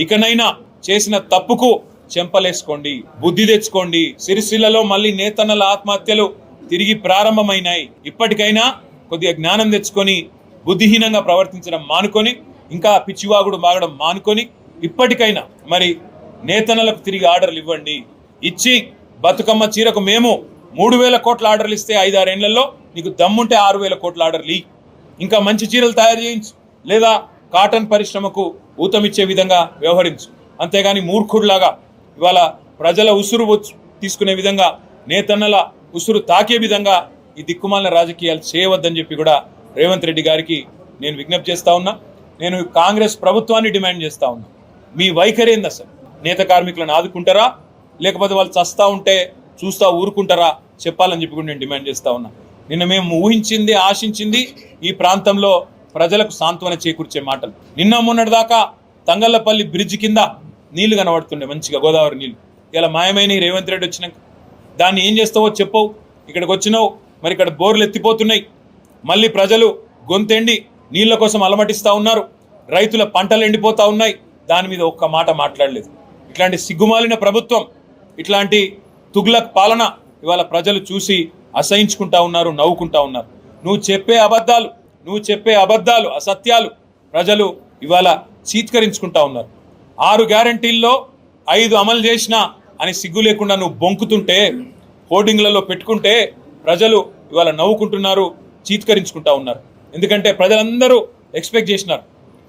ఇకనైనా చేసిన తప్పుకు చెంపలేసుకోండి, బుద్ధి తెచ్చుకోండి. సిరిసిల్లలో మళ్ళీ నేతన్నల ఆత్మహత్యలు తిరిగి ప్రారంభమైనాయి. ఇప్పటికైనా కొద్దిగా జ్ఞానం తెచ్చుకొని బుద్ధిహీనంగా ప్రవర్తించడం మానుకొని, ఇంకా పిచ్చివాగుడు మాగడం మానుకొని, ఇప్పటికైనా మరి నేతన్నలకు తిరిగి ఆర్డర్లు ఇవ్వండి. ఇచ్చి బతుకమ్మ చీరకు మేము 3,000 కోట్ల ఆర్డర్లు ఇస్తే 5-6 ఏళ్లలో నీకు దమ్ముంటే 6,000 కోట్ల ఆర్డర్లు ఇంకా మంచి చీరలు తయారు చేయించు, లేదా కాటన్ పరిశ్రమకు ఊతమిచ్చే విధంగా వ్యవహరించు. అంతేగాని మూర్ఖుడిలాగా ఇవాళ ప్రజల ఉసురు తీసుకునే విధంగా, నేతన్నల ఉసురు తాకే విధంగా ఈ దిక్కుమాలిన రాజకీయాలు చేయవద్దని చెప్పి కూడా రేవంత్ రెడ్డి గారికి నేను విజ్ఞప్తి చేస్తా ఉన్నా. నేను కాంగ్రెస్ ప్రభుత్వాన్ని డిమాండ్ చేస్తా ఉన్నా, మీ వైఖరి ఏంది అసలు? నేత కార్మికులను ఆదుకుంటారా, లేకపోతే వాళ్ళు చస్తా ఉంటే చూస్తా ఊరుకుంటారా చెప్పాలని చెప్పి కూడా నేను డిమాండ్ చేస్తా ఉన్నా. నిన్న మేము ఊహించింది, ఆశించింది ఈ ప్రాంతంలో ప్రజలకు సాంత్వన చేకూర్చే మాటలు. నిన్న మొన్నటిదాకా తంగళ్లపల్లి బ్రిడ్జ్ కింద నీళ్లు కనబడుతుండే మంచిగా, గోదావరి నీళ్లు. ఇలా మాయమైన రేవంత్ రెడ్డి వచ్చినాక దాన్ని ఏం చేస్తావో చెప్పవు. ఇక్కడికి వచ్చినావు, మరి ఇక్కడ బోర్లు ఎత్తిపోతున్నాయి. మళ్ళీ ప్రజలు గొంతెండి నీళ్ల కోసం అలమటిస్తూ ఉన్నారు. రైతుల పంటలు ఎండిపోతూ ఉన్నాయి. దాని మీద ఒక్క మాట మాట్లాడలేదు. ఇట్లాంటి సిగ్గుమాలిన ప్రభుత్వం, ఇట్లాంటి తుగ్లక్ పాలన ఇవాళ ప్రజలు చూసి అసహించుకుంటా ఉన్నారు, నవ్వుకుంటా ఉన్నారు. నువ్వు చెప్పే అబద్ధాలు, అసత్యాలు ప్రజలు ఇవాళ చీత్కరించుకుంటా ఉన్నారు. 6 గ్యారంటీల్లో 5 అమలు చేసినా అని సిగ్గు లేకుండా నువ్వు బొంకుతుంటే, హోర్డింగ్లలో పెట్టుకుంటే ప్రజలు ఇవాళ నవ్వుకుంటున్నారు, చీత్కరించుకుంటా ఉన్నారు. ఎందుకంటే ప్రజలందరూ ఎక్స్పెక్ట్ చేసినారు.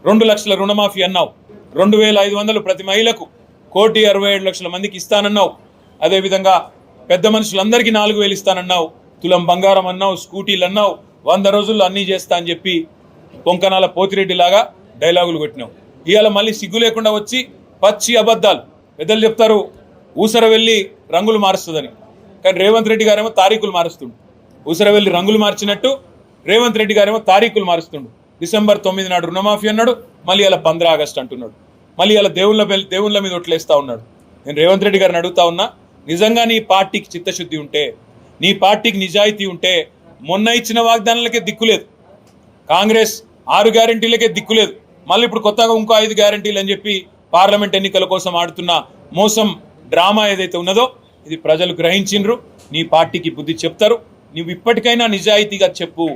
2 లక్షల రుణమాఫీ అన్నావు, 2,500 ప్రతి మహిళకు, 1,67,00,000 మందికి ఇస్తానన్నావు. అదేవిధంగా పెద్ద మనుషులందరికీ 4,000 ఇస్తానన్నావు. తులం బంగారం అన్నావు, స్కూటీలు అన్నావు. 100 రోజుల్లో అన్నీ చేస్తా అని చెప్పి పొంకనాల పోతిరెడ్డి లాగా డైలాగులు కొట్టినావు. ఇవాళ మళ్ళీ సిగ్గు లేకుండా వచ్చి పచ్చి అబద్ధాలు. పెద్దలు చెప్తారు ఊసర వెళ్ళి రంగులు మారుస్తుందని, కానీ రేవంత్ రెడ్డి గారేమో తారీఖులు మారుస్తుండు. ఊసర వెళ్ళి రంగులు మార్చినట్టు రేవంత్ రెడ్డి గారేమో తారీఖులు మారుస్తుండు. December 9 నాడు రుణమాఫీ అన్నాడు, మళ్ళీ ఇలా 15 ఆగస్టు అంటున్నాడు. మళ్ళీ ఇలా దేవుళ్ళ మీద ఒట్లేస్తా ఉన్నాడు. నేను రేవంత్ రెడ్డి గారిని అడుగుతా ఉన్నా, నిజంగా నీ పార్టీకి చిత్తశుద్ధి ఉంటే, నీ పార్టీకి నిజాయితీ ఉంటే మొన్న ఇచ్చిన వాగ్దానాలకే దిక్కులేదు, కాంగ్రెస్ 6 గ్యారంటీలకే దిక్కులేదు, మళ్ళీ ఇప్పుడు కొత్తగా ఇంకో 5 గ్యారంటీలు అని చెప్పి పార్లమెంట్ ఎన్నికల కోసం ఆడుతున్న మోసం డ్రామా ఏదైతే ఉన్నదో ఇది ప్రజలు గ్రహించిండ్రు. నీ పార్టీకి బుద్ధి చెప్తారు. నువ్వు ఇప్పటికైనా నిజాయితీగా చెప్పు.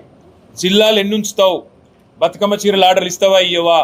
జిల్లాలు ఎన్నుంచుతావు? బతుకమ్మ చీరలు ఆర్డర్లు ఇస్తావా, ఇయ్యవా?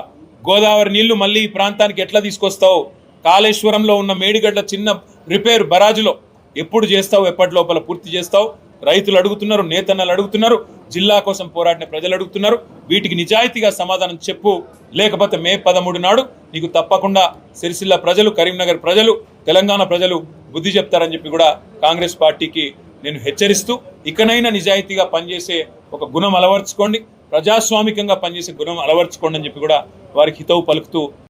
గోదావరి నీళ్లు మళ్ళీ ఈ ప్రాంతానికి ఎట్లా తీసుకొస్తావు? కాళేశ్వరంలో ఉన్న మేడిగడ్డ చిన్న రిపేర్ బరాజులో ఎప్పుడు చేస్తావు, ఎప్పటి లోపల పూర్తి చేస్తావు? రైతులు అడుగుతున్నారు, నేతన్నలు అడుగుతున్నారు, జిల్లా కోసం పోరాడిన ప్రజలు అడుగుతున్నారు. వీటికి నిజాయితీగా సమాధానం చెప్పు. లేకపోతే మే 13 నాడు నీకు తప్పకుండా సిరిసిల్ల ప్రజలు, కరీంనగర్ ప్రజలు, తెలంగాణ ప్రజలు బుద్ధి చెప్తారని చెప్పి కూడా కాంగ్రెస్ పార్టీకి నేను హెచ్చరిస్తూ, ఇకనైనా నిజాయితీగా పనిచేసే ఒక గుణం అలవర్చుకోండి, ప్రజాస్వామికంగా పనిచేసే గుణం అలవర్చుకోండి అని చెప్పి కూడా వారికి హితవు పలుకుతూ